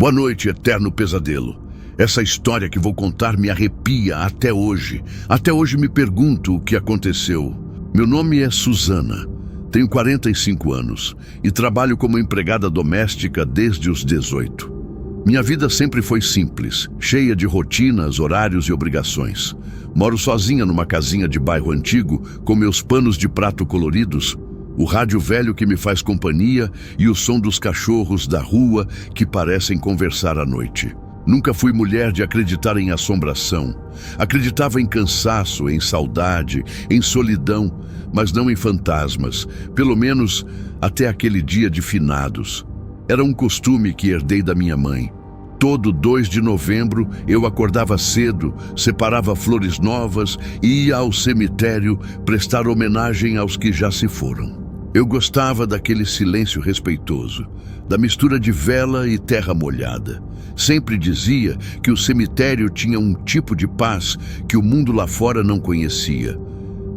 Boa noite, eterno pesadelo. Essa história que vou contar me arrepia até hoje. Até hoje me pergunto o que aconteceu. Meu nome é Susana. Tenho 45 anos e trabalho como empregada doméstica desde os 18. Minha vida sempre foi simples, cheia de rotinas, horários e obrigações. Moro sozinha numa casinha de bairro antigo, com meus panos de prato coloridos, o rádio velho que me faz companhia e o som dos cachorros da rua que parecem conversar à noite. Nunca fui mulher de acreditar em assombração. Acreditava em cansaço, em saudade, em solidão, mas não em fantasmas, pelo menos até aquele dia de finados. Era um costume que herdei da minha mãe. Todo 2 de novembro eu acordava cedo, separava flores novas e ia ao cemitério prestar homenagem aos que já se foram. Eu gostava daquele silêncio respeitoso, da mistura de vela e terra molhada. Sempre dizia que o cemitério tinha um tipo de paz que o mundo lá fora não conhecia.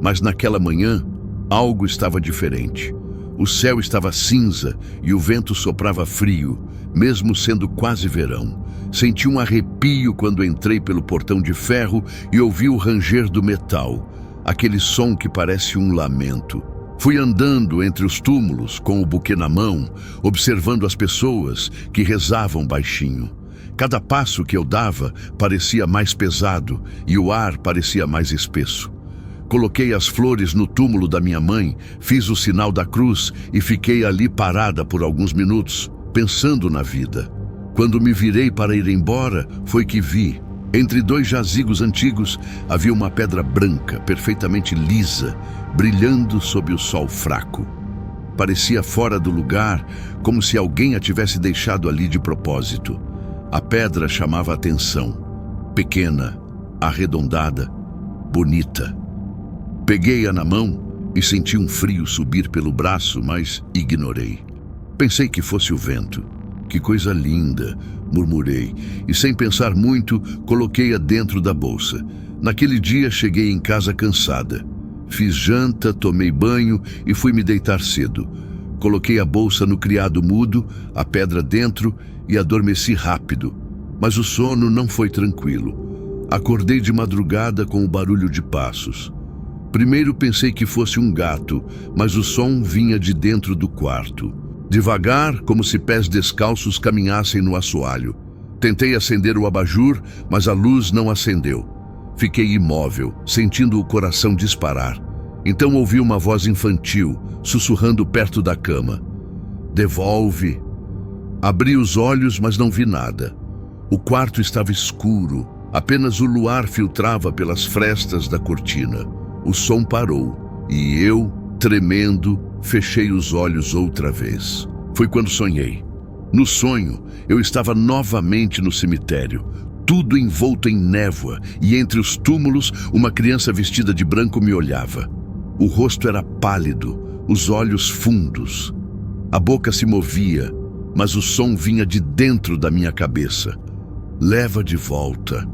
Mas naquela manhã, algo estava diferente. O céu estava cinza e o vento soprava frio, mesmo sendo quase verão. Senti um arrepio quando entrei pelo portão de ferro e ouvi o ranger do metal, aquele som que parece um lamento. Fui andando entre os túmulos com o buquê na mão, observando as pessoas que rezavam baixinho. Cada passo que eu dava parecia mais pesado e o ar parecia mais espesso. Coloquei as flores no túmulo da minha mãe, fiz o sinal da cruz e fiquei ali parada por alguns minutos, pensando na vida. Quando me virei para ir embora, foi que vi. Entre 2 jazigos antigos havia uma pedra branca, perfeitamente lisa, brilhando sob o sol fraco. Parecia fora do lugar, como se alguém a tivesse deixado ali de propósito. A pedra chamava a atenção. Pequena, arredondada, bonita. Peguei-a na mão e senti um frio subir pelo braço, mas ignorei. Pensei que fosse o vento. Que coisa linda, murmurei, e sem pensar muito, coloquei-a dentro da bolsa. Naquele dia cheguei em casa cansada. Fiz janta, tomei banho e fui me deitar cedo. Coloquei a bolsa no criado mudo, a pedra dentro e adormeci rápido. Mas o sono não foi tranquilo. Acordei de madrugada com o barulho de passos. Primeiro pensei que fosse um gato, mas o som vinha de dentro do quarto. Devagar, como se pés descalços caminhassem no assoalho. Tentei acender o abajur, mas a luz não acendeu. Fiquei imóvel, sentindo o coração disparar. Então ouvi uma voz infantil, sussurrando perto da cama. Devolve. Abri os olhos, mas não vi nada. O quarto estava escuro, apenas o luar filtrava pelas frestas da cortina. O som parou, e eu, tremendo, fechei os olhos outra vez. Foi quando sonhei. No sonho, eu estava novamente no cemitério, tudo envolto em névoa, e entre os túmulos, uma criança vestida de branco me olhava. O rosto era pálido, os olhos fundos. A boca se movia, mas o som vinha de dentro da minha cabeça. Leva de volta.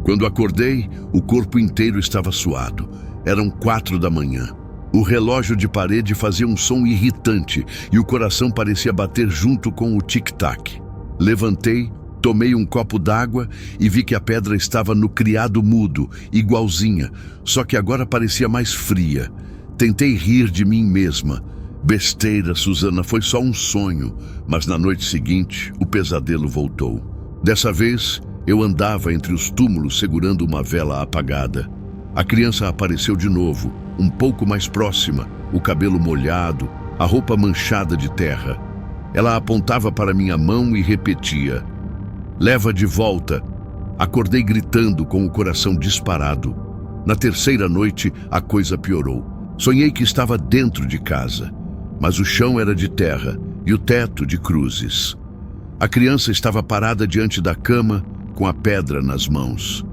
Quando acordei, o corpo inteiro estava suado. Eram 4 da manhã. O relógio de parede fazia um som irritante e o coração parecia bater junto com o tic-tac. Levantei, tomei um copo d'água e vi que a pedra estava no criado mudo, igualzinha, só que agora parecia mais fria. Tentei rir de mim mesma. Besteira, Susana, foi só um sonho, mas na noite seguinte o pesadelo voltou. Dessa vez, eu andava entre os túmulos segurando uma vela apagada. A criança apareceu de novo, um pouco mais próxima, o cabelo molhado, a roupa manchada de terra. Ela apontava para minha mão e repetia: leva de volta. Acordei gritando com o coração disparado. Na terceira noite, a coisa piorou. Sonhei que estava dentro de casa, mas o chão era de terra e o teto de cruzes. A criança estava parada diante da cama, com a pedra nas mãos.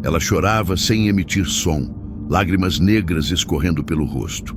Ela chorava sem emitir som, lágrimas negras escorrendo pelo rosto.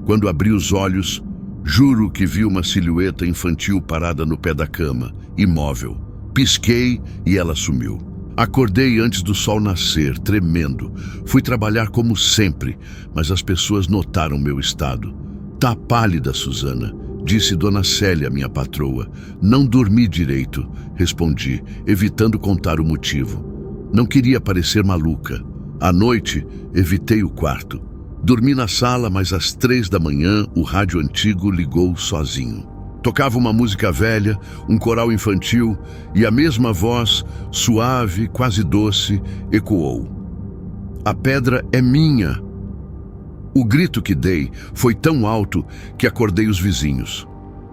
Quando abri os olhos, juro que vi uma silhueta infantil parada no pé da cama, imóvel. Pisquei e ela sumiu. Acordei antes do sol nascer, tremendo. Fui trabalhar como sempre, mas as pessoas notaram meu estado. Tá pálida, Susana. disse Dona Célia, minha patroa. Não dormi direito, respondi, evitando contar o motivo. Não queria parecer maluca. À noite, evitei o quarto. Dormi na sala, mas às 3 da manhã o rádio antigo ligou sozinho. Tocava uma música velha, um coral infantil, e a mesma voz, suave, quase doce, ecoou. A pedra é minha. O grito que dei foi tão alto que acordei os vizinhos.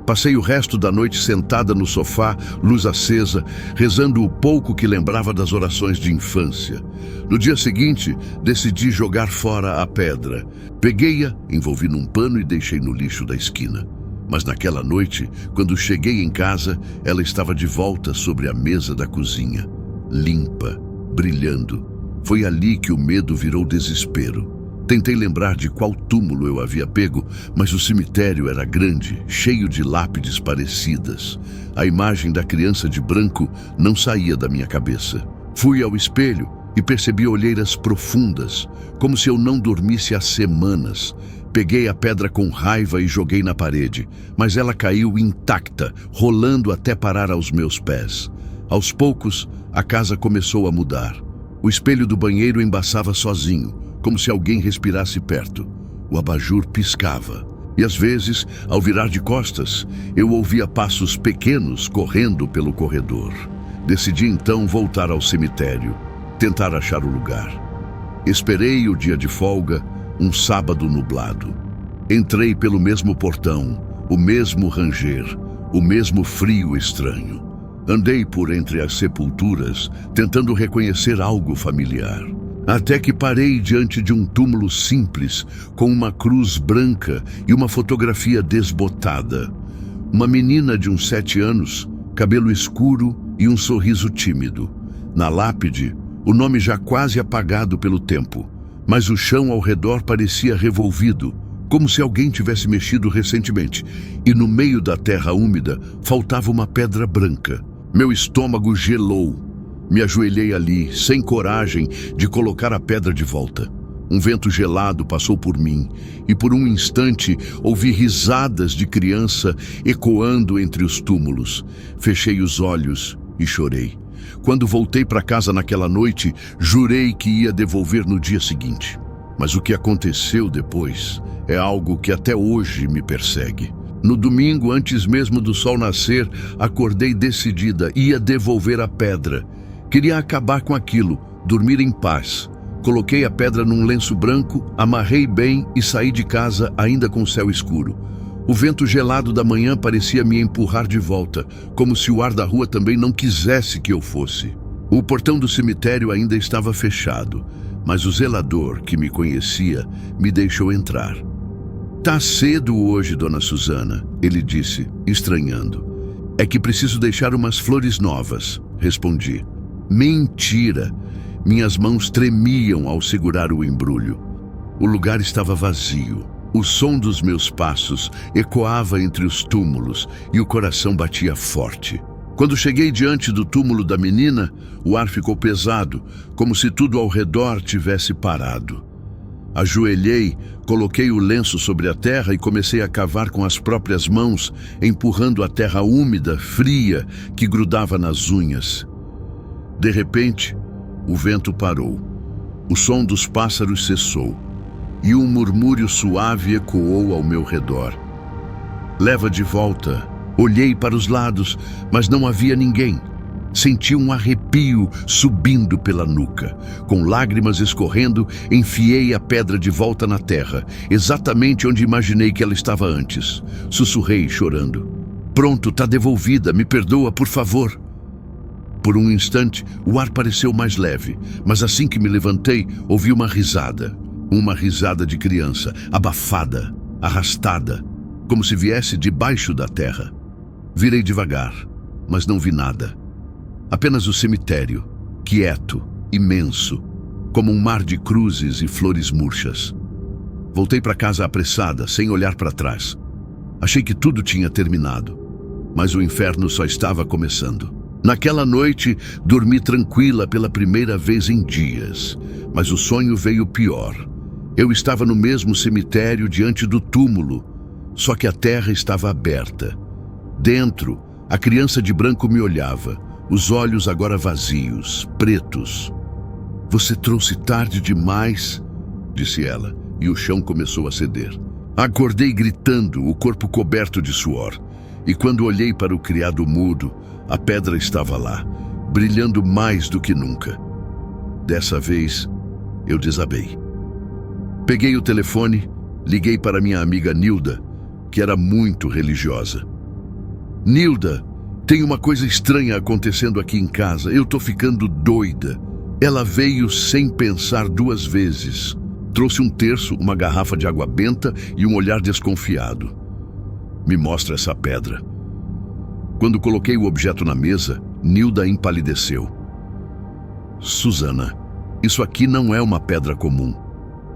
Passei o resto da noite sentada no sofá, luz acesa, rezando o pouco que lembrava das orações de infância. No dia seguinte, decidi jogar fora a pedra. Peguei-a, envolvi num pano e deixei no lixo da esquina. Mas naquela noite, quando cheguei em casa, ela estava de volta sobre a mesa da cozinha, limpa, brilhando. Foi ali que o medo virou desespero. Tentei lembrar de qual túmulo eu havia pego, mas o cemitério era grande, cheio de lápides parecidas. A imagem da criança de branco não saía da minha cabeça. Fui ao espelho e percebi olheiras profundas, como se eu não dormisse há semanas. Peguei a pedra com raiva e joguei na parede, mas ela caiu intacta, rolando até parar aos meus pés. Aos poucos, a casa começou a mudar. O espelho do banheiro embaçava sozinho, como se alguém respirasse perto. O abajur piscava. E às vezes, ao virar de costas, eu ouvia passos pequenos correndo pelo corredor. Decidi então voltar ao cemitério, tentar achar o lugar. Esperei o dia de folga, um sábado nublado. Entrei pelo mesmo portão, o mesmo ranger, o mesmo frio estranho. Andei por entre as sepulturas, tentando reconhecer algo familiar. Até que parei diante de um túmulo simples, com uma cruz branca e uma fotografia desbotada. Uma menina de uns 7 anos, cabelo escuro e um sorriso tímido. Na lápide, o nome já quase apagado pelo tempo, mas o chão ao redor parecia revolvido, como se alguém tivesse mexido recentemente, e no meio da terra úmida faltava uma pedra branca. Meu estômago gelou. Me ajoelhei ali, sem coragem de colocar a pedra de volta. Um vento gelado passou por mim, e por um instante ouvi risadas de criança ecoando entre os túmulos. Fechei os olhos e chorei. Quando voltei para casa naquela noite, jurei que ia devolver no dia seguinte. Mas o que aconteceu depois é algo que até hoje me persegue. No domingo, antes mesmo do sol nascer, acordei decidida, ia devolver a pedra. Queria acabar com aquilo, dormir em paz. Coloquei a pedra num lenço branco, amarrei bem e saí de casa ainda com o céu escuro. O vento gelado da manhã parecia me empurrar de volta, como se o ar da rua também não quisesse que eu fosse. O portão do cemitério ainda estava fechado, mas o zelador, que me conhecia, me deixou entrar. "Tá cedo hoje, Dona Susana", ele disse, estranhando. "É que preciso deixar umas flores novas", respondi. Mentira! Minhas mãos tremiam ao segurar o embrulho. O lugar estava vazio. O som dos meus passos ecoava entre os túmulos e o coração batia forte. Quando cheguei diante do túmulo da menina, o ar ficou pesado, como se tudo ao redor tivesse parado. Ajoelhei, coloquei o lenço sobre a terra e comecei a cavar com as próprias mãos, empurrando a terra úmida, fria, que grudava nas unhas. De repente, o vento parou. O som dos pássaros cessou e um murmúrio suave ecoou ao meu redor. "Leva de volta." Olhei para os lados, mas não havia ninguém. Senti um arrepio subindo pela nuca. Com lágrimas escorrendo, enfiei a pedra de volta na terra, exatamente onde imaginei que ela estava antes. Sussurrei, chorando. "Pronto, tá devolvida, me perdoa, por favor." Por um instante, o ar pareceu mais leve, mas assim que me levantei, ouvi uma risada. Uma risada de criança, abafada, arrastada, como se viesse debaixo da terra. Virei devagar, mas não vi nada. Apenas o cemitério, quieto, imenso, como um mar de cruzes e flores murchas. Voltei para casa apressada, sem olhar para trás. Achei que tudo tinha terminado, mas o inferno só estava começando. Naquela noite, dormi tranquila pela primeira vez em dias, mas o sonho veio pior. Eu estava no mesmo cemitério diante do túmulo, Só que a terra estava aberta. Dentro, a criança de branco me olhava, os olhos agora vazios, pretos. "Você trouxe tarde demais", disse ela, e o chão começou a ceder. Acordei gritando, o corpo coberto de suor. E quando olhei para o criado mudo, a pedra estava lá, brilhando mais do que nunca. Dessa vez, eu desabei. Peguei o telefone, liguei para minha amiga Nilda, que era muito religiosa. "Nilda, tem uma coisa estranha acontecendo aqui em casa. Eu tô ficando doida." Ela veio sem pensar duas vezes. Trouxe um terço, uma garrafa de água benta e um olhar desconfiado. "Me mostra essa pedra." Quando coloquei o objeto na mesa, Nilda empalideceu. "Susana, isso aqui não é uma pedra comum.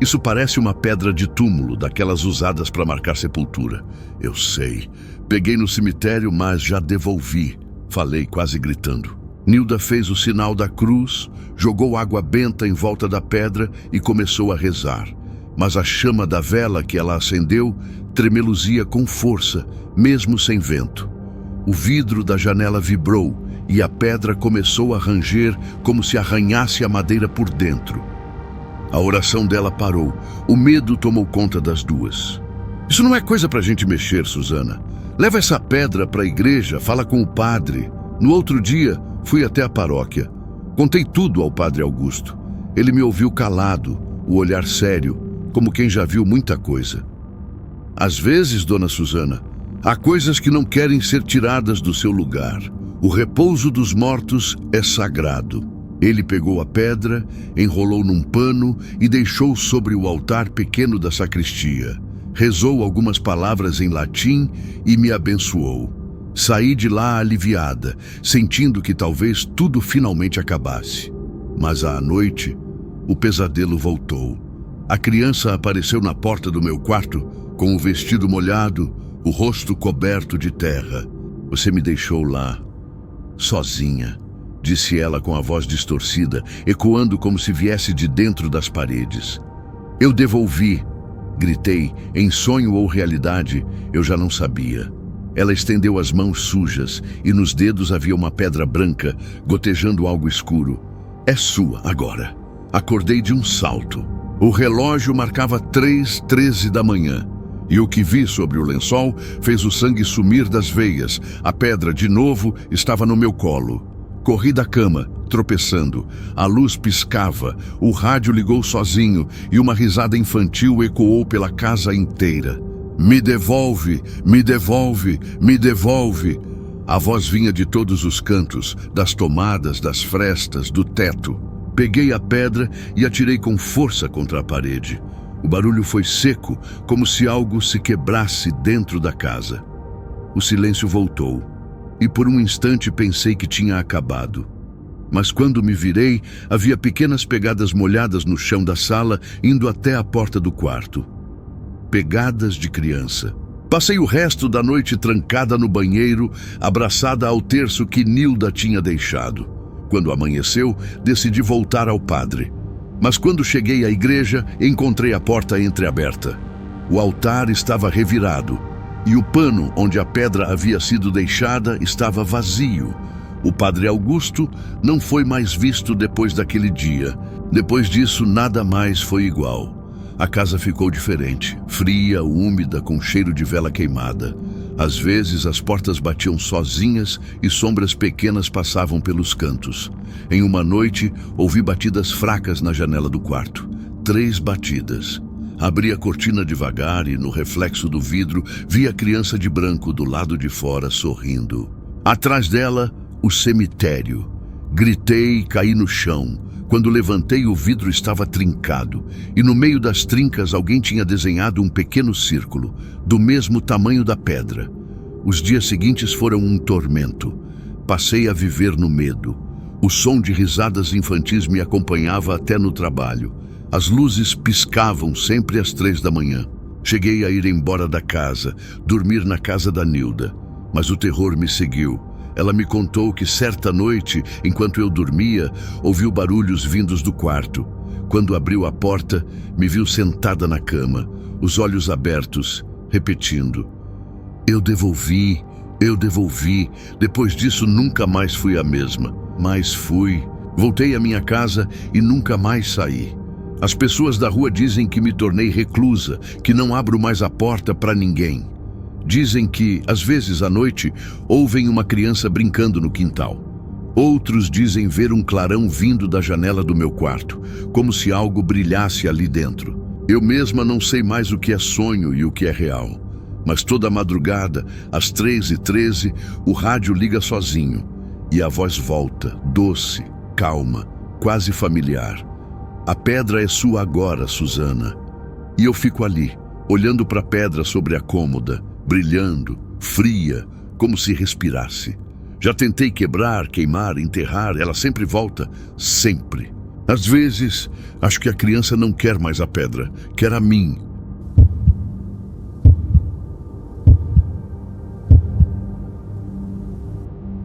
Isso parece uma pedra de túmulo, daquelas usadas para marcar sepultura." "Eu sei. Peguei no cemitério, mas já devolvi", falei quase gritando. Nilda fez o sinal da cruz, jogou água benta em volta da pedra e começou a rezar. Mas a chama da vela que ela acendeu tremeluzia com força, mesmo sem vento. O vidro da janela vibrou e a pedra começou a ranger como se arranhasse a madeira por dentro. A oração dela parou. O medo tomou conta das duas. "Isso não é coisa pra gente mexer, Susana. Leva essa pedra para a igreja, fala com o padre." No outro dia, fui até a paróquia. Contei tudo ao padre Augusto. Ele me ouviu calado, o olhar sério, como quem já viu muita coisa. "Às vezes, dona Susana, há coisas que não querem ser tiradas do seu lugar. O repouso dos mortos é sagrado." Ele pegou a pedra, enrolou num pano e deixou sobre o altar pequeno da sacristia. Rezou algumas palavras em latim e me abençoou. Saí de lá aliviada, sentindo que talvez tudo finalmente acabasse. Mas à noite, o pesadelo voltou. A criança apareceu na porta do meu quarto, com o vestido molhado, o rosto coberto de terra. "Você me deixou lá, sozinha", disse ela com a voz distorcida, ecoando como se viesse de dentro das paredes. "Eu devolvi", gritei, em sonho ou realidade, eu já não sabia. Ela estendeu as mãos sujas e nos dedos havia uma pedra branca, gotejando algo escuro. "É sua agora." Acordei de um salto. O relógio marcava 3:13 da manhã. E o que vi sobre o lençol fez o sangue sumir das veias. A pedra, de novo, estava no meu colo. Corri da cama, tropeçando. A luz piscava, o rádio ligou sozinho e uma risada infantil ecoou pela casa inteira. "Me devolve, me devolve, me devolve." A voz vinha de todos os cantos, das tomadas, das frestas, do teto. Peguei a pedra e atirei com força contra a parede. O barulho foi seco, como se algo se quebrasse dentro da casa. O silêncio voltou, e por um instante pensei que tinha acabado. Mas quando me virei, havia pequenas pegadas molhadas no chão da sala, indo até a porta do quarto. Pegadas de criança. Passei o resto da noite trancada no banheiro, abraçada ao terço que Nilda tinha deixado. Quando amanheceu, decidi voltar ao padre. Mas quando cheguei à igreja, encontrei a porta entreaberta. O altar estava revirado, e o pano onde a pedra havia sido deixada estava vazio. O padre Augusto não foi mais visto depois daquele dia. Depois disso, nada mais foi igual. A casa ficou diferente, fria, úmida, com cheiro de vela queimada. Às vezes, as portas batiam sozinhas e sombras pequenas passavam pelos cantos. Em uma noite, ouvi batidas fracas na janela do quarto. 3 batidas. Abri a cortina devagar e, no reflexo do vidro, vi a criança de branco do lado de fora sorrindo. Atrás dela, o cemitério. Gritei e caí no chão. Quando levantei, o vidro estava trincado, e no meio das trincas alguém tinha desenhado um pequeno círculo, do mesmo tamanho da pedra. Os dias seguintes foram um tormento. Passei a viver no medo. O som de risadas infantis me acompanhava até no trabalho. As luzes piscavam sempre às 3 da manhã. Cheguei a ir embora da casa, dormir na casa da Nilda, mas o terror me seguiu. Ela me contou que certa noite, enquanto eu dormia, ouviu barulhos vindos do quarto. Quando abriu a porta, me viu sentada na cama, os olhos abertos, repetindo: eu devolvi, eu devolvi. Depois disso nunca mais fui a mesma. Mas fui. Voltei à minha casa e nunca mais saí. As pessoas da rua dizem que me tornei reclusa, que não abro mais a porta para ninguém. Dizem que, às vezes à noite, ouvem uma criança brincando no quintal. Outros dizem ver um clarão vindo da janela do meu quarto, como se algo brilhasse ali dentro. Eu mesma não sei mais o que é sonho e o que é real. Mas toda madrugada, às 3h13, o rádio liga sozinho e a voz volta, doce, calma, quase familiar. A pedra é sua agora, Suzana. E eu fico ali, olhando para a pedra sobre a cômoda, brilhando, fria, como se respirasse. Já tentei quebrar, queimar, enterrar, ela sempre volta, sempre. Às vezes, acho que a criança não quer mais a pedra, quer a mim.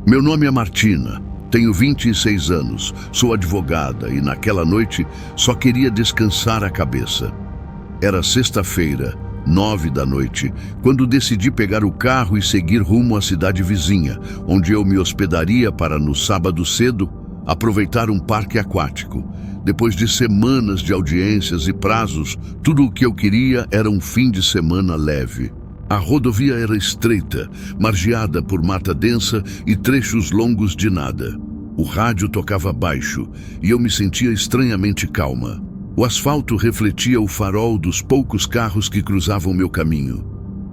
Meu nome é Martina, tenho 26 anos, sou advogada e naquela noite só queria descansar a cabeça. Era sexta-feira, 9 da noite, quando decidi pegar o carro e seguir rumo à cidade vizinha, onde eu me hospedaria para, no sábado cedo, aproveitar um parque aquático. Depois de semanas de audiências e prazos, tudo o que eu queria era um fim de semana leve. A rodovia era estreita, margeada por mata densa e trechos longos de nada. O rádio tocava baixo e eu me sentia estranhamente calma. O asfalto refletia o farol dos poucos carros que cruzavam meu caminho.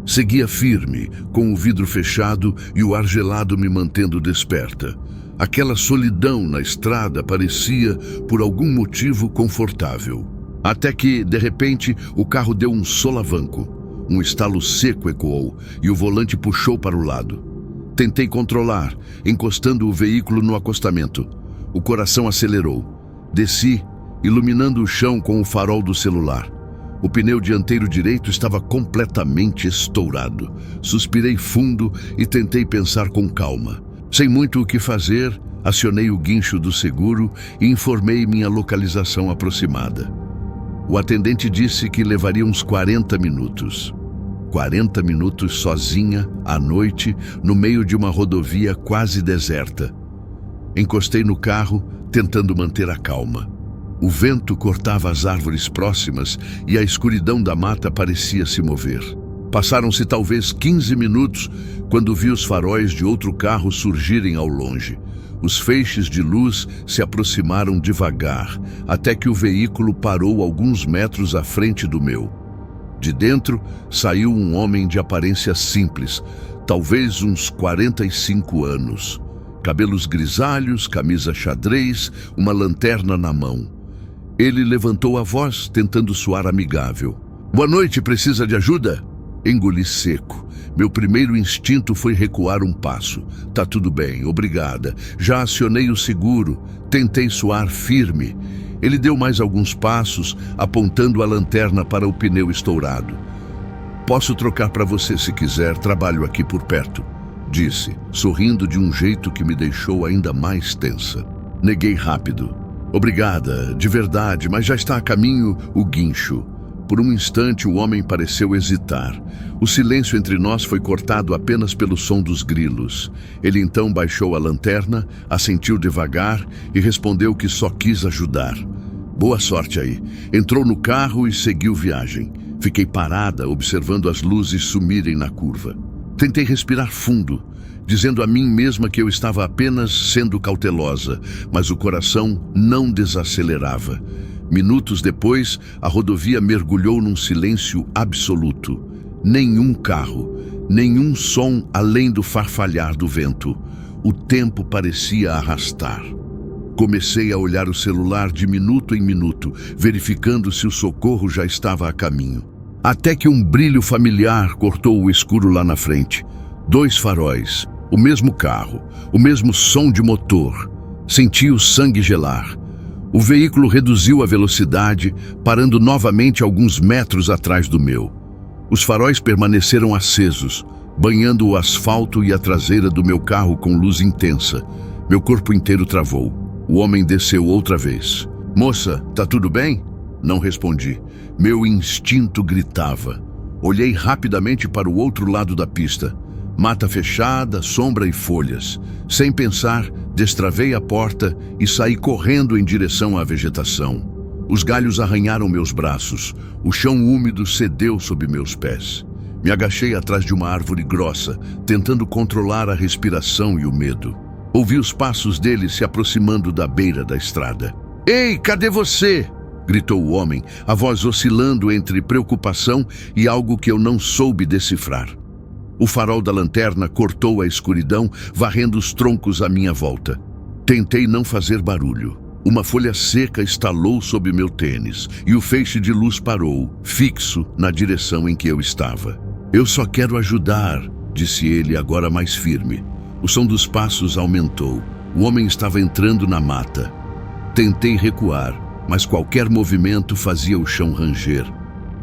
Seguia firme, com o vidro fechado e o ar gelado me mantendo desperta. Aquela solidão na estrada parecia, por algum motivo, confortável. Até que, de repente, o carro deu um solavanco. Um estalo seco ecoou e o volante puxou para o lado. Tentei controlar, encostando o veículo no acostamento. O coração acelerou. Desci, iluminando o chão com o farol do celular. O pneu dianteiro direito estava completamente estourado. Suspirei fundo e tentei pensar com calma. Sem muito o que fazer, acionei o guincho do seguro e informei minha localização aproximada. O atendente disse que levaria uns 40 minutos. 40 minutos sozinha, à noite, no meio de uma rodovia quase deserta. Encostei no carro, tentando manter a calma. O vento cortava as árvores próximas e a escuridão da mata parecia se mover. Passaram-se talvez 15 minutos quando vi os faróis de outro carro surgirem ao longe. Os feixes de luz se aproximaram devagar, até que o veículo parou alguns metros à frente do meu. De dentro saiu um homem de aparência simples, talvez uns 45 anos. Cabelos grisalhos, camisa xadrez, uma lanterna na mão. Ele levantou a voz, tentando soar amigável. "Boa noite, precisa de ajuda?" Engoli seco. Meu primeiro instinto foi recuar um passo. "Tá tudo bem, obrigada. Já acionei o seguro." Tentei soar firme. Ele deu mais alguns passos, apontando a lanterna para o pneu estourado. "Posso trocar para você se quiser, trabalho aqui por perto", disse, sorrindo de um jeito que me deixou ainda mais tensa. Neguei rápido. "Obrigada, de verdade, mas já está a caminho o guincho." Por um instante o homem pareceu hesitar. O silêncio entre nós foi cortado apenas pelo som dos grilos. Ele então baixou a lanterna, assentiu devagar e respondeu que só quis ajudar. "Boa sorte aí." Entrou no carro e seguiu viagem. Fiquei parada, observando as luzes sumirem na curva. Tentei respirar fundo, dizendo a mim mesma que eu estava apenas sendo cautelosa, mas o coração não desacelerava. Minutos depois, a rodovia mergulhou num silêncio absoluto. Nenhum carro, nenhum som além do farfalhar do vento. O tempo parecia arrastar. Comecei a olhar o celular de minuto em minuto, verificando se o socorro já estava a caminho. Até que um brilho familiar cortou o escuro lá na frente. 2 faróis, o mesmo carro, o mesmo som de motor. Senti o sangue gelar. O veículo reduziu a velocidade, parando novamente alguns metros atrás do meu. Os faróis permaneceram acesos, banhando o asfalto e a traseira do meu carro com luz intensa. Meu corpo inteiro travou. O homem desceu outra vez. "Moça, tá tudo bem?" Não respondi. Meu instinto gritava. Olhei rapidamente para o outro lado da pista. Mata fechada, sombra e folhas. Sem pensar, destravei a porta e saí correndo em direção à vegetação. Os galhos arranharam meus braços. O chão úmido cedeu sob meus pés. Me agachei atrás de uma árvore grossa, tentando controlar a respiração e o medo. Ouvi os passos dele se aproximando da beira da estrada. "Ei, cadê você?" gritou o homem, a voz oscilando entre preocupação e algo que eu não soube decifrar. O farol da lanterna cortou a escuridão, varrendo os troncos à minha volta. Tentei não fazer barulho. Uma folha seca estalou sob meu tênis e o feixe de luz parou, fixo na direção em que eu estava. "Eu só quero ajudar", disse ele, agora mais firme. O som dos passos aumentou. O homem estava entrando na mata. Tentei recuar, mas qualquer movimento fazia o chão ranger.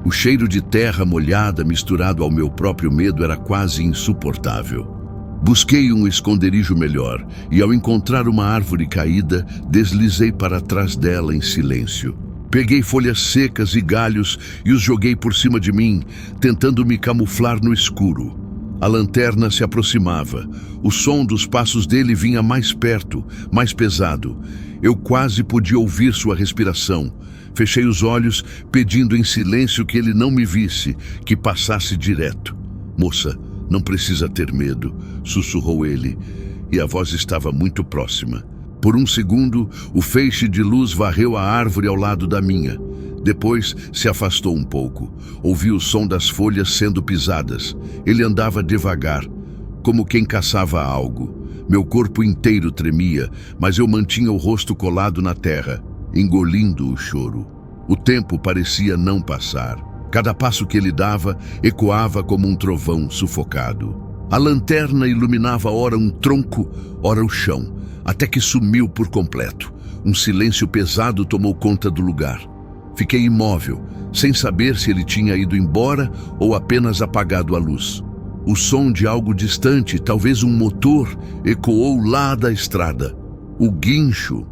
O cheiro de terra molhada misturado ao meu próprio medo era quase insuportável. Busquei um esconderijo melhor e, ao encontrar uma árvore caída, deslizei para trás dela em silêncio. Peguei folhas secas e galhos e os joguei por cima de mim, tentando me camuflar no escuro. A lanterna se aproximava. O som dos passos dele vinha mais perto, mais pesado. Eu quase podia ouvir sua respiração. Fechei os olhos, pedindo em silêncio que ele não me visse, que passasse direto. "Moça, não precisa ter medo", sussurrou ele, e a voz estava muito próxima. Por um segundo, o feixe de luz varreu a árvore ao lado da minha. Depois se afastou um pouco. Ouvi o som das folhas sendo pisadas. Ele andava devagar, como quem caçava algo. Meu corpo inteiro tremia, mas eu mantinha o rosto colado na terra, engolindo o choro. O tempo parecia não passar. Cada passo que ele dava ecoava como um trovão sufocado. A lanterna iluminava ora um tronco, ora o chão, até que sumiu por completo. Um silêncio pesado tomou conta do lugar. Fiquei imóvel, sem saber se ele tinha ido embora ou apenas apagado a luz. O som de algo distante, talvez um motor, ecoou lá da estrada. O guincho,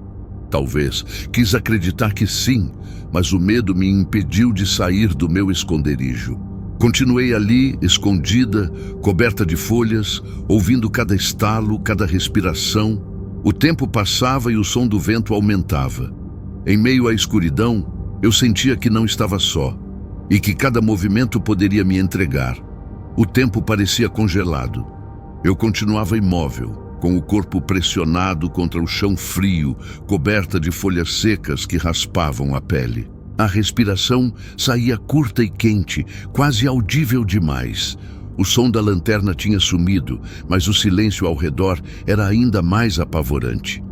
talvez. Quis acreditar que sim, mas o medo me impediu de sair do meu esconderijo. Continuei ali, escondida, coberta de folhas, ouvindo cada estalo, cada respiração. O tempo passava e o som do vento aumentava. Em meio à escuridão, eu sentia que não estava só e que cada movimento poderia me entregar. O tempo parecia congelado. Eu continuava imóvel, com o corpo pressionado contra o chão frio, coberta de folhas secas que raspavam a pele. A respiração saía curta e quente, quase audível demais. O som da lanterna tinha sumido, mas o silêncio ao redor era ainda mais apavorante.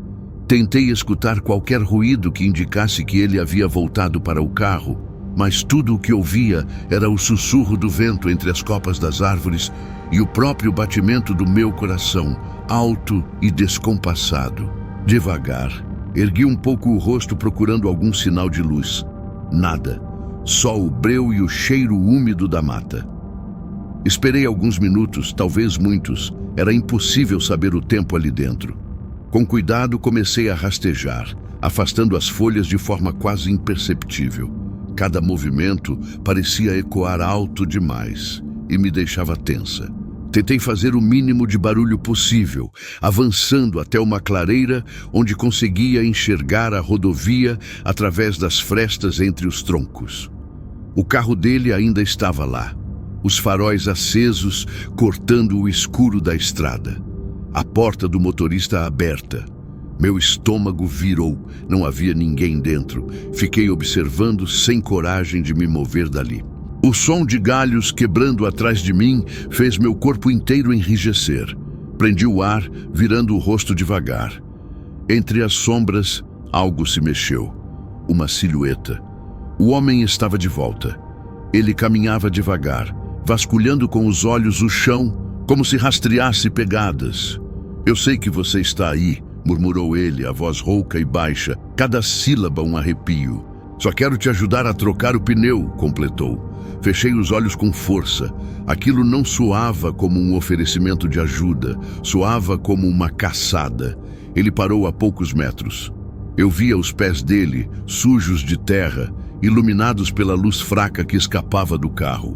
Tentei escutar qualquer ruído que indicasse que ele havia voltado para o carro, mas tudo o que ouvia era o sussurro do vento entre as copas das árvores e o próprio batimento do meu coração, alto e descompassado. Devagar, ergui um pouco o rosto procurando algum sinal de luz. Nada, só o breu e o cheiro úmido da mata. Esperei alguns minutos, talvez muitos. Era impossível saber o tempo ali dentro. Com cuidado, comecei a rastejar, afastando as folhas de forma quase imperceptível. Cada movimento parecia ecoar alto demais e me deixava tensa. Tentei fazer o mínimo de barulho possível, avançando até uma clareira onde conseguia enxergar a rodovia através das frestas entre os troncos. O carro dele ainda estava lá, os faróis acesos cortando o escuro da estrada. A porta do motorista aberta. Meu estômago virou, não havia ninguém dentro. Fiquei observando sem coragem de me mover dali. O som de galhos quebrando atrás de mim fez meu corpo inteiro enrijecer. Prendi o ar, virando o rosto devagar. Entre as sombras, algo se mexeu. Uma silhueta. O homem estava de volta. Ele caminhava devagar, vasculhando com os olhos o chão, como se rastreasse pegadas. "Eu sei que você está aí", murmurou ele, a voz rouca e baixa, cada sílaba um arrepio. "Só quero te ajudar a trocar o pneu", completou. Fechei os olhos com força. Aquilo não soava como um oferecimento de ajuda, soava como uma caçada. Ele parou a poucos metros. Eu via os pés dele, sujos de terra, iluminados pela luz fraca que escapava do carro.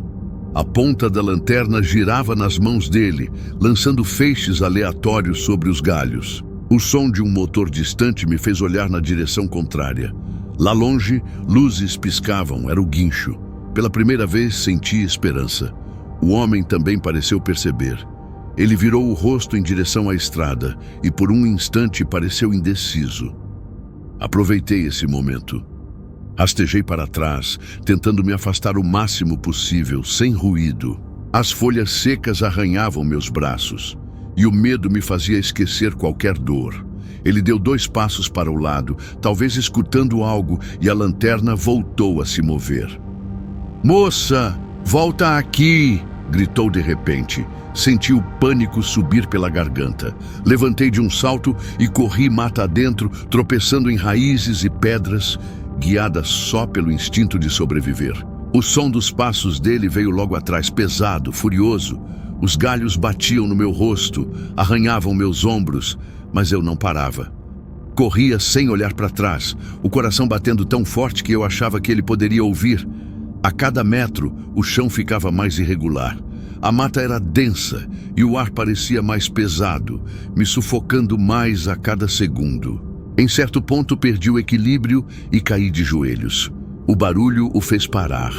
A ponta da lanterna girava nas mãos dele, lançando feixes aleatórios sobre os galhos. O som de um motor distante me fez olhar na direção contrária. Lá longe, luzes piscavam, era o guincho. Pela primeira vez senti esperança. O homem também pareceu perceber. Ele virou o rosto em direção à estrada e por um instante pareceu indeciso. Aproveitei esse momento. Rastejei para trás, tentando me afastar o máximo possível, sem ruído. As folhas secas arranhavam meus braços e o medo me fazia esquecer qualquer dor. Ele deu 2 passos para o lado, talvez escutando algo, e a lanterna voltou a se mover. "Moça, volta aqui!" gritou de repente. Senti o pânico subir pela garganta. Levantei de um salto e corri mata adentro, tropeçando em raízes e pedras, guiada só pelo instinto de sobreviver. O som dos passos dele veio logo atrás, pesado, furioso. Os galhos batiam no meu rosto, arranhavam meus ombros, mas eu não parava. Corria sem olhar para trás, o coração batendo tão forte que eu achava que ele poderia ouvir. A cada metro, o chão ficava mais irregular. A mata era densa e o ar parecia mais pesado, me sufocando mais a cada segundo. Em certo ponto perdi o equilíbrio e caí de joelhos. O barulho o fez parar.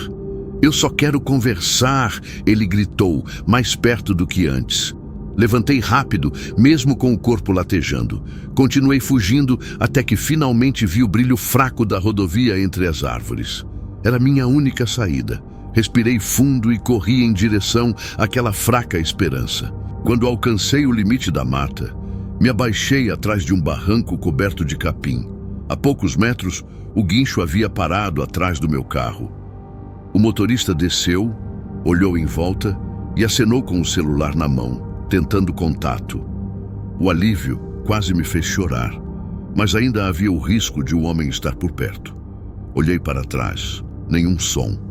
"Eu só quero conversar", ele gritou, mais perto do que antes. Levantei rápido, mesmo com o corpo latejando. Continuei fugindo até que finalmente vi o brilho fraco da rodovia entre as árvores. Era minha única saída. Respirei fundo e corri em direção àquela fraca esperança. Quando alcancei o limite da mata, me abaixei atrás de um barranco coberto de capim. A poucos metros, o guincho havia parado atrás do meu carro. O motorista desceu, olhou em volta e acenou com o celular na mão, tentando contato. O alívio quase me fez chorar, mas ainda havia o risco de o homem estar por perto. Olhei para trás, nenhum som.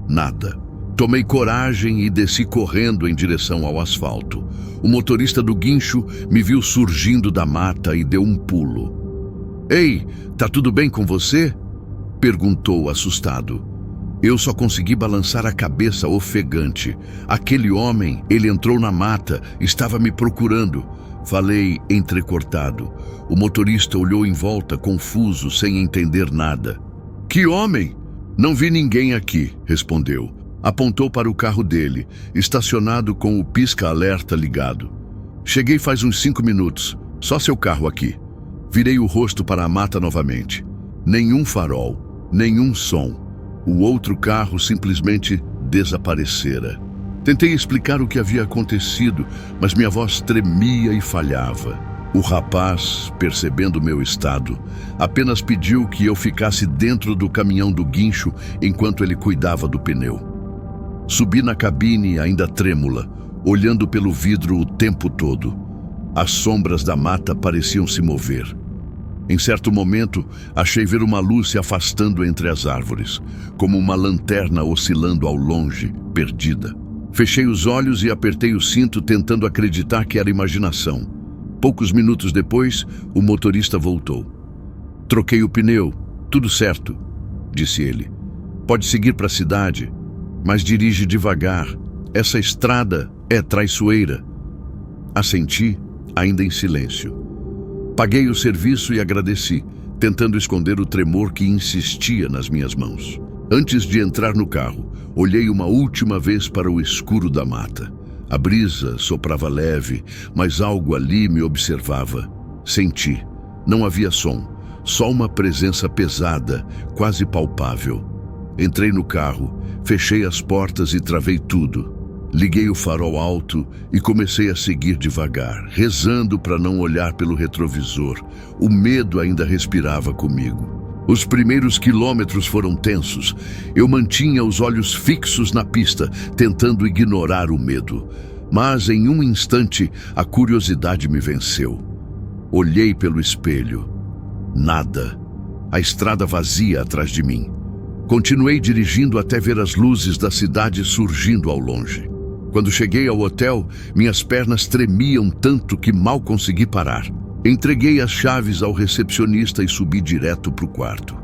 Nada. Tomei coragem e desci correndo em direção ao asfalto. O motorista do guincho me viu surgindo da mata e deu um pulo. "Ei, tá tudo bem com você?" perguntou assustado. Eu só consegui balançar a cabeça ofegante. Aquele homem, ele entrou na mata, estava me procurando. Falei entrecortado. O motorista olhou em volta, confuso, sem entender nada. "Que homem?" "Não vi ninguém aqui", respondeu. Apontou para o carro dele, estacionado com o pisca-alerta ligado. "Cheguei faz uns 5 minutos, só seu carro aqui." Virei o rosto para a mata novamente. Nenhum farol, nenhum som. O outro carro simplesmente desaparecera. Tentei explicar o que havia acontecido, mas minha voz tremia e falhava. O rapaz, percebendo meu estado, apenas pediu que eu ficasse dentro do caminhão do guincho enquanto ele cuidava do pneu. Subi na cabine ainda trêmula, olhando pelo vidro o tempo todo. As sombras da mata pareciam se mover. Em certo momento, achei ver uma luz se afastando entre as árvores, como uma lanterna oscilando ao longe, perdida. Fechei os olhos e apertei o cinto, tentando acreditar que era imaginação. Poucos minutos depois, o motorista voltou. "Troquei o pneu, tudo certo", disse ele. "Pode seguir para a cidade, mas dirige devagar. Essa estrada é traiçoeira." Assenti, ainda em silêncio. Paguei o serviço e agradeci, tentando esconder o tremor que insistia nas minhas mãos. Antes de entrar no carro, olhei uma última vez para o escuro da mata. A brisa soprava leve, mas algo ali me observava. Senti. Não havia som, só uma presença pesada, quase palpável. Entrei no carro, fechei as portas e travei tudo. Liguei o farol alto e comecei a seguir devagar, rezando para não olhar pelo retrovisor. O medo ainda respirava comigo. Os primeiros quilômetros foram tensos. Eu mantinha os olhos fixos na pista, tentando ignorar o medo. Mas em um instante, a curiosidade me venceu. Olhei pelo espelho. Nada. A estrada vazia atrás de mim. Continuei dirigindo até ver as luzes da cidade surgindo ao longe. Quando cheguei ao hotel, minhas pernas tremiam tanto que mal consegui parar. Entreguei as chaves ao recepcionista e subi direto para o quarto.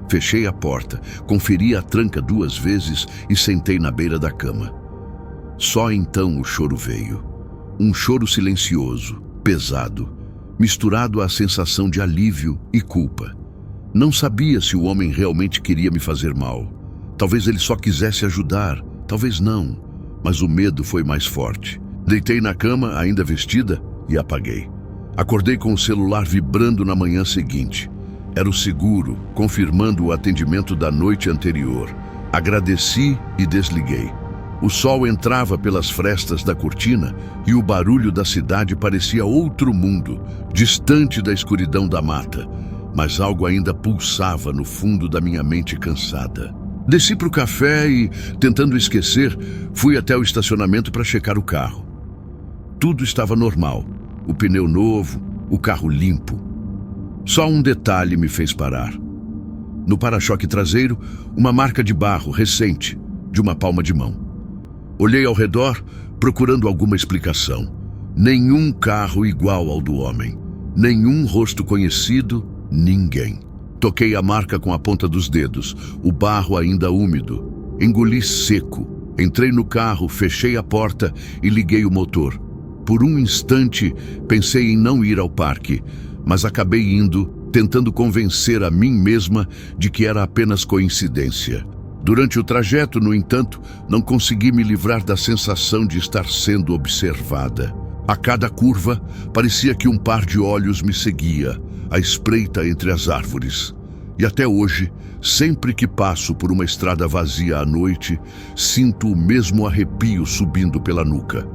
Fechei a porta, conferi a tranca 2 vezes e sentei na beira da cama. Só então o choro veio. Um choro silencioso, pesado, misturado à sensação de alívio e culpa. Não sabia se o homem realmente queria me fazer mal. Talvez ele só quisesse ajudar, talvez não, mas o medo foi mais forte. Deitei na cama, ainda vestida, e apaguei. Acordei com o celular vibrando na manhã seguinte. Era o seguro, confirmando o atendimento da noite anterior. Agradeci e desliguei. O sol entrava pelas frestas da cortina e o barulho da cidade parecia outro mundo, distante da escuridão da mata. Mas algo ainda pulsava no fundo da minha mente cansada. Desci para o café e, tentando esquecer, fui até o estacionamento para checar o carro. Tudo estava normal. O pneu novo, o carro limpo. Só um detalhe me fez parar. No para-choque traseiro, uma marca de barro recente, de uma palma de mão. Olhei ao redor, procurando alguma explicação. Nenhum carro igual ao do homem. Nenhum rosto conhecido, ninguém. Toquei a marca com a ponta dos dedos, o barro ainda úmido. Engoli seco. Entrei no carro, fechei a porta e liguei o motor. Por um instante, pensei em não ir ao parque, mas acabei indo, tentando convencer a mim mesma de que era apenas coincidência. Durante o trajeto, no entanto, não consegui me livrar da sensação de estar sendo observada. A cada curva, parecia que um par de olhos me seguia, à espreita entre as árvores. E até hoje, sempre que passo por uma estrada vazia à noite, sinto o mesmo arrepio subindo pela nuca.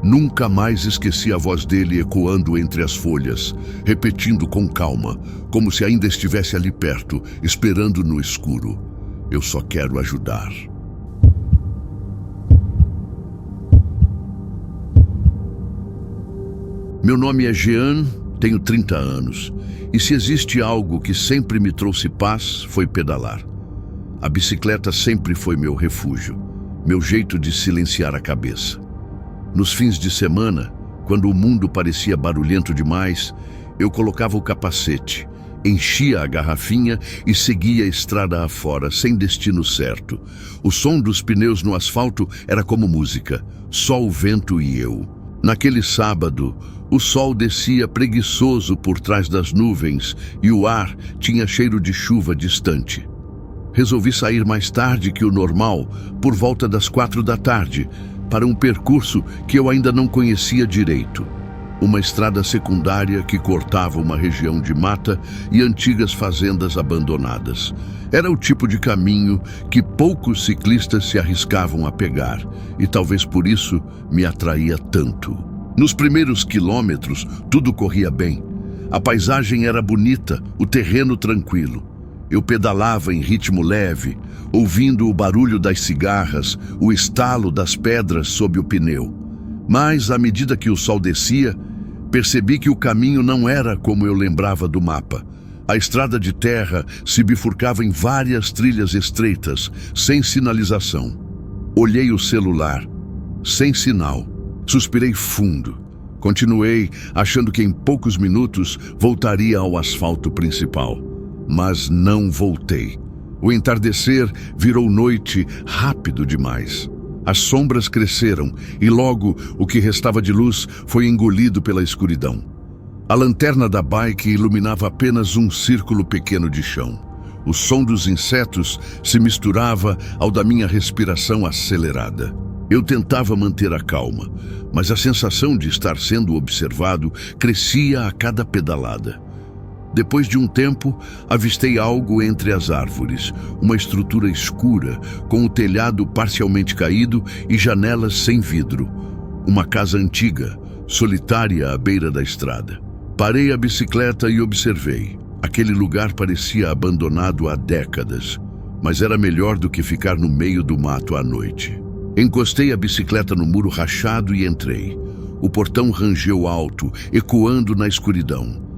Nunca mais esqueci a voz dele ecoando entre as folhas, repetindo com calma, como se ainda estivesse ali perto, esperando no escuro. Eu só quero ajudar. Meu nome é Jean, tenho 30 anos, e se existe algo que sempre me trouxe paz, foi pedalar. A bicicleta sempre foi meu refúgio, meu jeito de silenciar a cabeça. Nos fins de semana, quando o mundo parecia barulhento demais, eu colocava o capacete, enchia a garrafinha e seguia a estrada afora, sem destino certo. O som dos pneus no asfalto era como música, só o vento e eu. Naquele sábado, o sol descia preguiçoso por trás das nuvens e o ar tinha cheiro de chuva distante. Resolvi sair mais tarde que o normal, por volta das 4 da tarde, para um percurso que eu ainda não conhecia direito. Uma estrada secundária que cortava uma região de mata e antigas fazendas abandonadas. Era o tipo de caminho que poucos ciclistas se arriscavam a pegar, e talvez por isso me atraía tanto. Nos primeiros quilômetros, tudo corria bem. A paisagem era bonita, o terreno tranquilo. Eu pedalava em ritmo leve, ouvindo o barulho das cigarras, o estalo das pedras sob o pneu. Mas, à medida que o sol descia, percebi que o caminho não era como eu lembrava do mapa. A estrada de terra se bifurcava em várias trilhas estreitas, sem sinalização. Olhei o celular, sem sinal. Suspirei fundo. Continuei, achando que em poucos minutos voltaria ao asfalto principal. Mas não voltei. O entardecer virou noite rápido demais. As sombras cresceram e logo o que restava de luz foi engolido pela escuridão. A lanterna da bike iluminava apenas um círculo pequeno de chão. O som dos insetos se misturava ao da minha respiração acelerada. Eu tentava manter a calma, mas a sensação de estar sendo observado crescia a cada pedalada. Depois de um tempo, avistei algo entre as árvores, uma estrutura escura, com o telhado parcialmente caído e janelas sem vidro. Uma casa antiga, solitária à beira da estrada. Parei a bicicleta e observei. Aquele lugar parecia abandonado há décadas, mas era melhor do que ficar no meio do mato à noite. Encostei a bicicleta no muro rachado e entrei. O portão rangeu alto, ecoando na escuridão.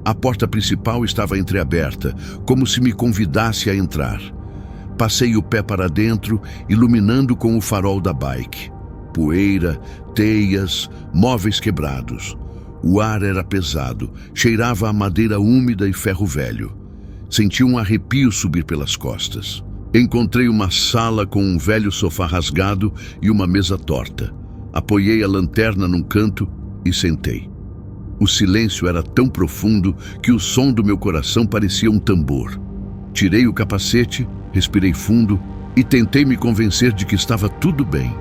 A porta principal estava entreaberta, como se me convidasse a entrar. Passei o pé para dentro, iluminando com o farol da bike. Poeira, teias, móveis quebrados. O ar era pesado, cheirava a madeira úmida e ferro velho. Senti um arrepio subir pelas costas. Encontrei uma sala com um velho sofá rasgado e uma mesa torta. Apoiei a lanterna num canto e sentei. O silêncio era tão profundo que o som do meu coração parecia um tambor. Tirei o capacete, respirei fundo e tentei me convencer de que estava tudo bem.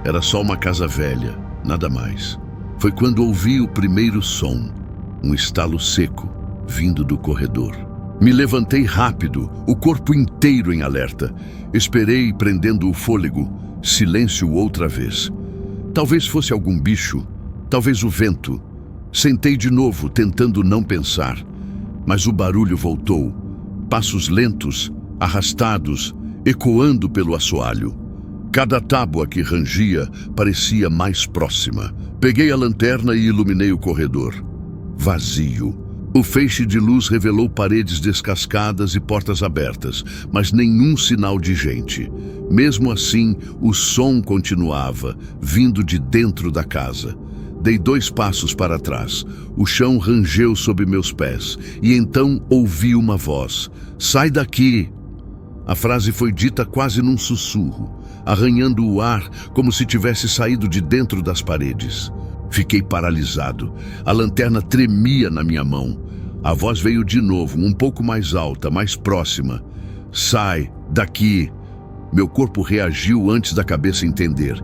Era só uma casa velha, nada mais. Foi quando ouvi o primeiro som, um estalo seco, vindo do corredor. Me levantei rápido, o corpo inteiro em alerta. Esperei, prendendo o fôlego. Silêncio outra vez. Talvez fosse algum bicho, talvez o vento. Sentei de novo, tentando não pensar. Mas o barulho voltou. Passos lentos, arrastados, ecoando pelo assoalho. Cada tábua que rangia parecia mais próxima. Peguei a lanterna e iluminei o corredor. Vazio. O feixe de luz revelou paredes descascadas e portas abertas, mas nenhum sinal de gente. Mesmo assim, o som continuava, vindo de dentro da casa. Dei 2 passos para trás. O chão rangeu sob meus pés, e então ouvi uma voz. "Sai daqui!" A frase foi dita quase num sussurro, arranhando o ar como se tivesse saído de dentro das paredes. Fiquei paralisado. A lanterna tremia na minha mão. A voz veio de novo, um pouco mais alta, mais próxima. "Sai daqui!" Meu corpo reagiu antes da cabeça entender.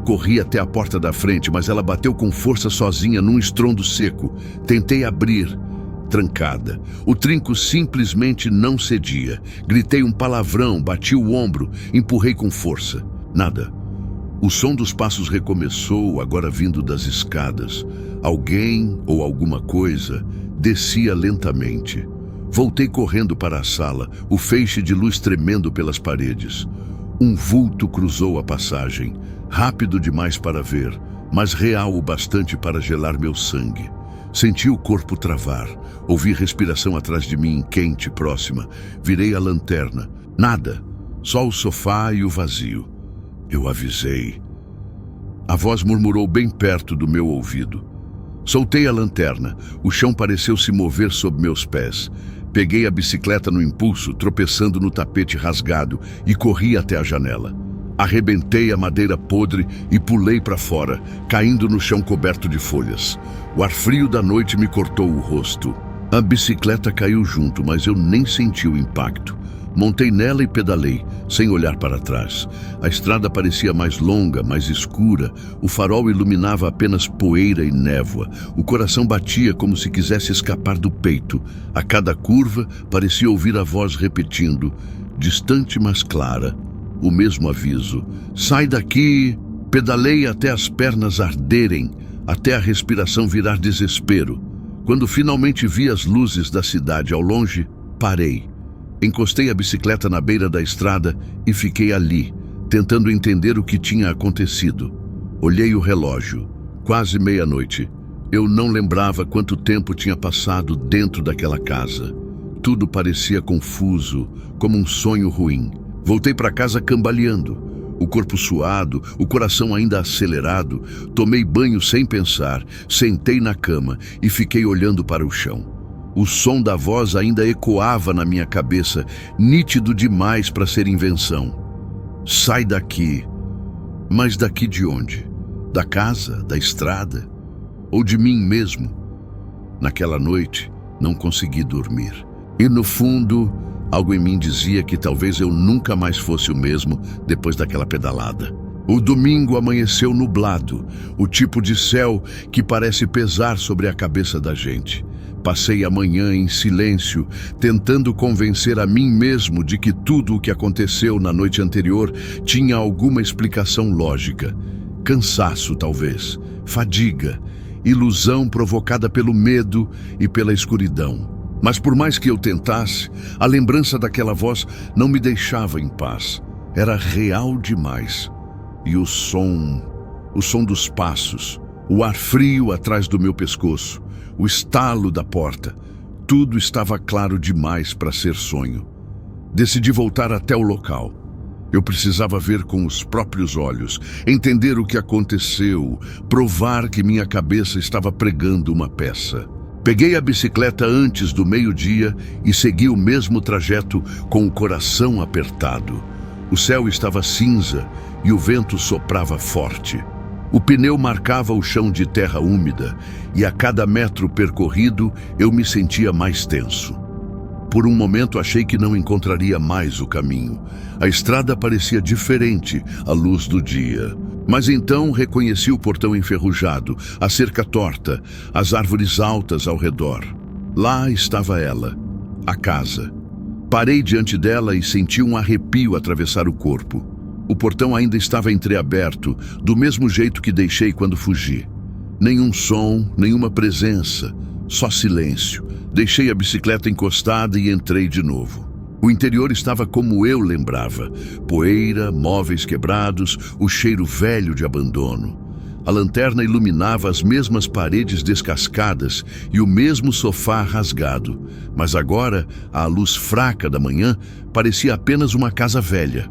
Corri até a porta da frente, mas ela bateu com força sozinha num estrondo seco. Tentei abrir. Trancada. O trinco simplesmente não cedia. Gritei um palavrão, bati o ombro, empurrei com força. Nada. O som dos passos recomeçou, agora vindo das escadas. Alguém ou alguma coisa descia lentamente. Voltei correndo para a sala, o feixe de luz tremendo pelas paredes. Um vulto cruzou a passagem, rápido demais para ver, mas real o bastante para gelar meu sangue. Senti o corpo travar, ouvi respiração atrás de mim, quente, próxima. Virei a lanterna. Nada, só o sofá e o vazio. Eu avisei. A voz murmurou bem perto do meu ouvido. Soltei a lanterna. O chão pareceu se mover sob meus pés. Peguei a bicicleta no impulso, tropeçando no tapete rasgado, e corri até a janela. Arrebentei a madeira podre e pulei para fora, caindo no chão coberto de folhas. O ar frio da noite me cortou o rosto. A bicicleta caiu junto, mas eu nem senti o impacto. Montei nela e pedalei, sem olhar para trás. A estrada parecia mais longa, mais escura. O farol iluminava apenas poeira e névoa. O coração batia como se quisesse escapar do peito. A cada curva, parecia ouvir a voz repetindo, distante mas clara, o mesmo aviso. "Sai daqui!" Pedalei até as pernas arderem, até a respiração virar desespero. Quando finalmente vi as luzes da cidade ao longe, parei. Encostei a bicicleta na beira da estrada e fiquei ali, tentando entender o que tinha acontecido. Olhei o relógio, quase meia-noite. Eu não lembrava quanto tempo tinha passado dentro daquela casa. Tudo parecia confuso, como um sonho ruim. Voltei para casa cambaleando, o corpo suado, o coração ainda acelerado. Tomei banho sem pensar, sentei na cama e fiquei olhando para o chão. O som da voz ainda ecoava na minha cabeça, nítido demais para ser invenção. "Sai daqui!" Mas daqui de onde? Da casa? Da estrada? Ou de mim mesmo? Naquela noite, não consegui dormir. E no fundo, algo em mim dizia que talvez eu nunca mais fosse o mesmo depois daquela pedalada. O domingo amanheceu nublado, o tipo de céu que parece pesar sobre a cabeça da gente. Passei a manhã em silêncio, tentando convencer a mim mesmo de que tudo o que aconteceu na noite anterior tinha alguma explicação lógica. Cansaço, talvez, fadiga, ilusão provocada pelo medo e pela escuridão. Mas por mais que eu tentasse, a lembrança daquela voz não me deixava em paz. Era real demais. E o som dos passos, o ar frio atrás do meu pescoço, o estalo da porta, tudo estava claro demais para ser sonho. Decidi voltar até o local. Eu precisava ver com os próprios olhos, entender o que aconteceu, provar que minha cabeça estava pregando uma peça. Peguei a bicicleta antes do meio-dia e segui o mesmo trajeto com o coração apertado. O céu estava cinza e o vento soprava forte. O pneu marcava o chão de terra úmida e a cada metro percorrido eu me sentia mais tenso. Por um momento achei que não encontraria mais o caminho. A estrada parecia diferente à luz do dia. Mas então reconheci o portão enferrujado, a cerca torta, as árvores altas ao redor. Lá estava ela, a casa. Parei diante dela e senti um arrepio atravessar o corpo. O portão ainda estava entreaberto, do mesmo jeito que deixei quando fugi. Nenhum som, nenhuma presença, só silêncio. Deixei a bicicleta encostada e entrei de novo. O interior estava como eu lembrava. Poeira, móveis quebrados, o cheiro velho de abandono. A lanterna iluminava as mesmas paredes descascadas e o mesmo sofá rasgado. Mas agora, à luz fraca da manhã, parecia apenas uma casa velha.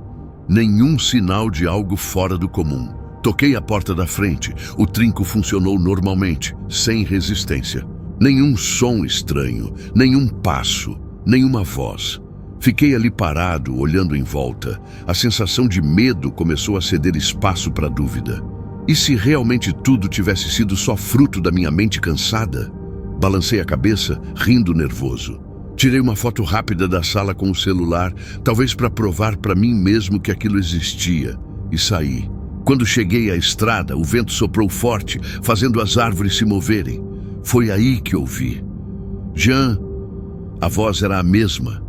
Nenhum sinal de algo fora do comum. Toquei a porta da frente. O trinco funcionou normalmente, sem resistência. Nenhum som estranho, nenhum passo, nenhuma voz. Fiquei ali parado, olhando em volta. A sensação de medo começou a ceder espaço para a dúvida. E se realmente tudo tivesse sido só fruto da minha mente cansada? Balancei a cabeça, rindo nervoso. Tirei uma foto rápida da sala com o celular, talvez para provar para mim mesmo que aquilo existia, e saí. Quando cheguei à estrada, o vento soprou forte, fazendo as árvores se moverem. Foi aí que ouvi. Jean. A voz era a mesma.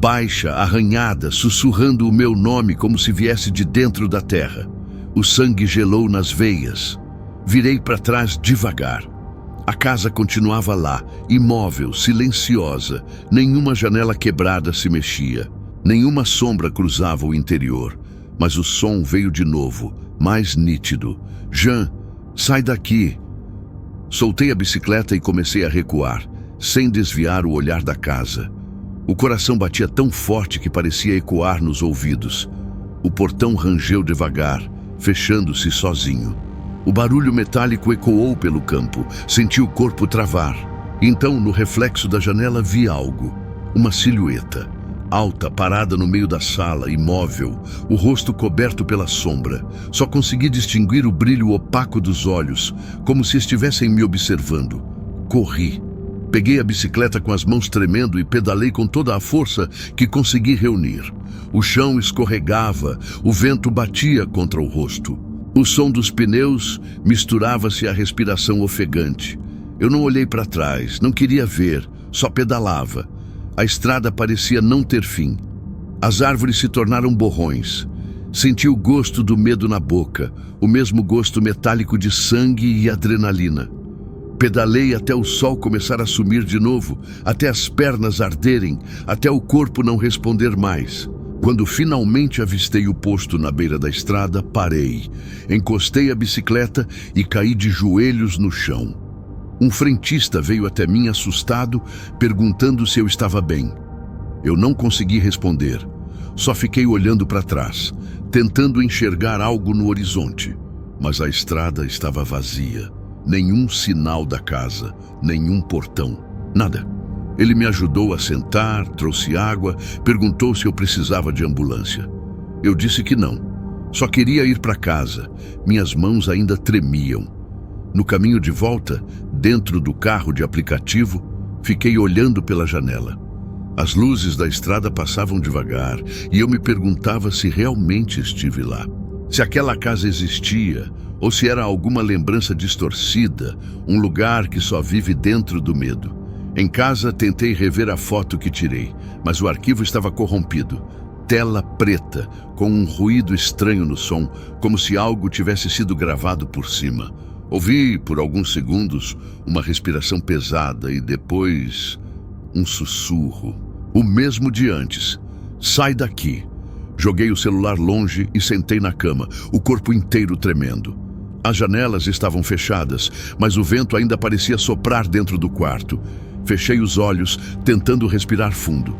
Baixa, arranhada, sussurrando o meu nome como se viesse de dentro da terra. O sangue gelou nas veias. Virei para trás devagar. A casa continuava lá, imóvel, silenciosa. Nenhuma janela quebrada se mexia. Nenhuma sombra cruzava o interior. Mas o som veio de novo, mais nítido. Jean, sai daqui. Soltei a bicicleta e comecei a recuar, sem desviar o olhar da casa. O coração batia tão forte que parecia ecoar nos ouvidos. O portão rangeu devagar, fechando-se sozinho. O barulho metálico ecoou pelo campo, senti o corpo travar. Então, no reflexo da janela, vi algo. Uma silhueta, alta, parada no meio da sala, imóvel, o rosto coberto pela sombra. Só consegui distinguir o brilho opaco dos olhos, como se estivessem me observando. Corri. Peguei a bicicleta com as mãos tremendo e pedalei com toda a força que consegui reunir. O chão escorregava, o vento batia contra o rosto. O som dos pneus misturava-se à respiração ofegante. Eu não olhei para trás, não queria ver, só pedalava. A estrada parecia não ter fim. As árvores se tornaram borrões. Senti o gosto do medo na boca, o mesmo gosto metálico de sangue e adrenalina. Pedalei até o sol começar a sumir de novo, até as pernas arderem, até o corpo não responder mais. Quando finalmente avistei o posto na beira da estrada, parei. Encostei a bicicleta e caí de joelhos no chão. Um frentista veio até mim assustado, perguntando se eu estava bem. Eu não consegui responder. Só fiquei olhando para trás, tentando enxergar algo no horizonte. Mas a estrada estava vazia. Nenhum sinal da casa, nenhum portão, nada. Ele me ajudou a sentar, trouxe água, perguntou se eu precisava de ambulância. Eu disse que não. Só queria ir para casa. Minhas mãos ainda tremiam. No caminho de volta, dentro do carro de aplicativo, fiquei olhando pela janela. As luzes da estrada passavam devagar e eu me perguntava se realmente estive lá. Se aquela casa existia, ou se era alguma lembrança distorcida, um lugar que só vive dentro do medo. Em casa, tentei rever a foto que tirei, mas o arquivo estava corrompido. Tela preta, com um ruído estranho no som, como se algo tivesse sido gravado por cima. Ouvi, por alguns segundos, uma respiração pesada e depois um sussurro. O mesmo de antes. Sai daqui. Joguei o celular longe e sentei na cama, o corpo inteiro tremendo. As janelas estavam fechadas, mas o vento ainda parecia soprar dentro do quarto. Fechei os olhos, tentando respirar fundo.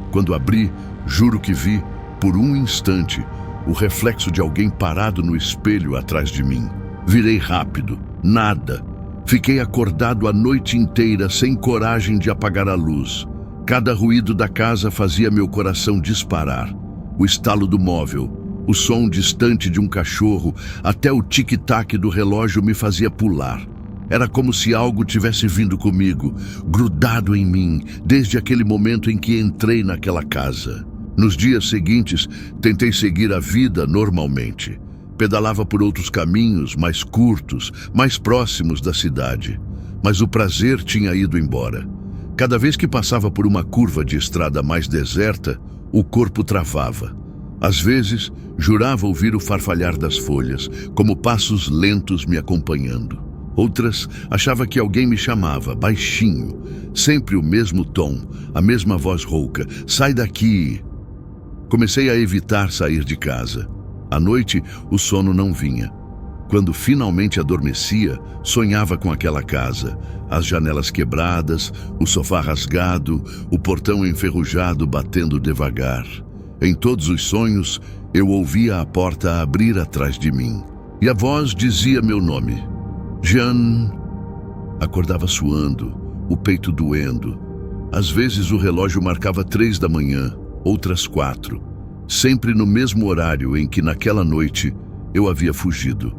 Quando abri, juro que vi, por um instante, o reflexo de alguém parado no espelho atrás de mim. Virei rápido. Nada. Fiquei acordado a noite inteira sem coragem de apagar a luz. Cada ruído da casa fazia meu coração disparar. O estalo do móvel, o som distante de um cachorro, até o tic-tac do relógio me fazia pular. Era como se algo tivesse vindo comigo, grudado em mim, desde aquele momento em que entrei naquela casa. Nos dias seguintes, tentei seguir a vida normalmente. Pedalava por outros caminhos, mais curtos, mais próximos da cidade. Mas o prazer tinha ido embora. Cada vez que passava por uma curva de estrada mais deserta, o corpo travava. Às vezes, jurava ouvir o farfalhar das folhas, como passos lentos me acompanhando. Outras, achava que alguém me chamava, baixinho, sempre o mesmo tom, a mesma voz rouca: sai daqui! Comecei a evitar sair de casa. À noite, o sono não vinha. Quando finalmente adormecia, sonhava com aquela casa, as janelas quebradas, o sofá rasgado, o portão enferrujado batendo devagar. Em todos os sonhos, eu ouvia a porta abrir atrás de mim. E a voz dizia meu nome. Jean. Acordava suando, o peito doendo. Às vezes o relógio marcava 3 da manhã, outras 4. Sempre no mesmo horário em que naquela noite eu havia fugido.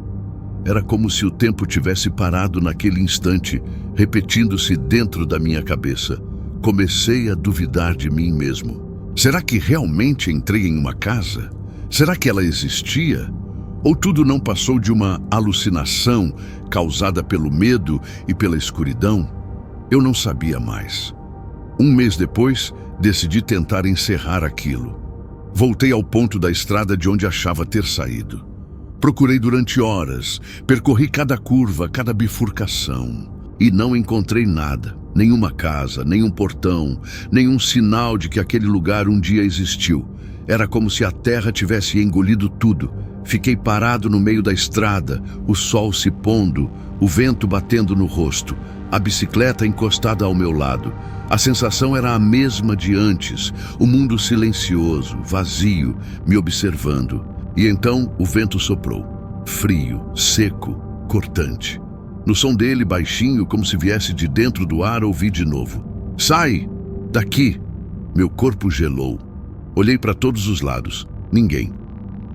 Era como se o tempo tivesse parado naquele instante, repetindo-se dentro da minha cabeça. Comecei a duvidar de mim mesmo. Será que realmente entrei em uma casa? Será que ela existia? Ou tudo não passou de uma alucinação causada pelo medo e pela escuridão? Eu não sabia mais. Um mês depois, decidi tentar encerrar aquilo. Voltei ao ponto da estrada de onde achava ter saído. Procurei durante horas, percorri cada curva, cada bifurcação, e não encontrei nada. Nenhuma casa, nenhum portão, nenhum sinal de que aquele lugar um dia existiu. Era como se a terra tivesse engolido tudo. Fiquei parado no meio da estrada, o sol se pondo, o vento batendo no rosto, a bicicleta encostada ao meu lado. A sensação era a mesma de antes, o mundo silencioso, vazio, me observando. E então o vento soprou, frio, seco, cortante. No som dele, baixinho, como se viesse de dentro do ar, ouvi de novo. Sai! Daqui! Meu corpo gelou. Olhei para todos os lados. Ninguém.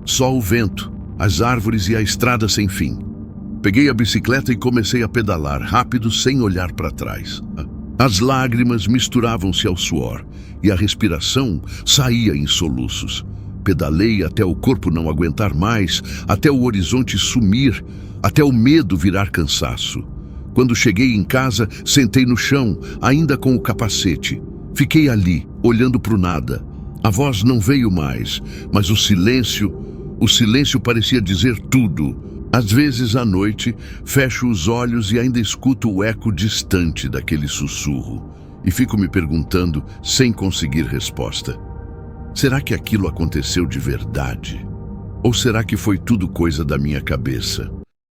Só o vento, as árvores e a estrada sem fim. Peguei a bicicleta e comecei a pedalar, rápido, sem olhar para trás. As lágrimas misturavam-se ao suor e a respiração saía em soluços. Pedalei até o corpo não aguentar mais, até o horizonte sumir, até o medo virar cansaço. Quando cheguei em casa, sentei no chão, ainda com o capacete. Fiquei ali, olhando para o nada. A voz não veio mais, mas o silêncio parecia dizer tudo. Às vezes, à noite, fecho os olhos e ainda escuto o eco distante daquele sussurro. E fico me perguntando, sem conseguir resposta. Será que aquilo aconteceu de verdade? Ou será que foi tudo coisa da minha cabeça?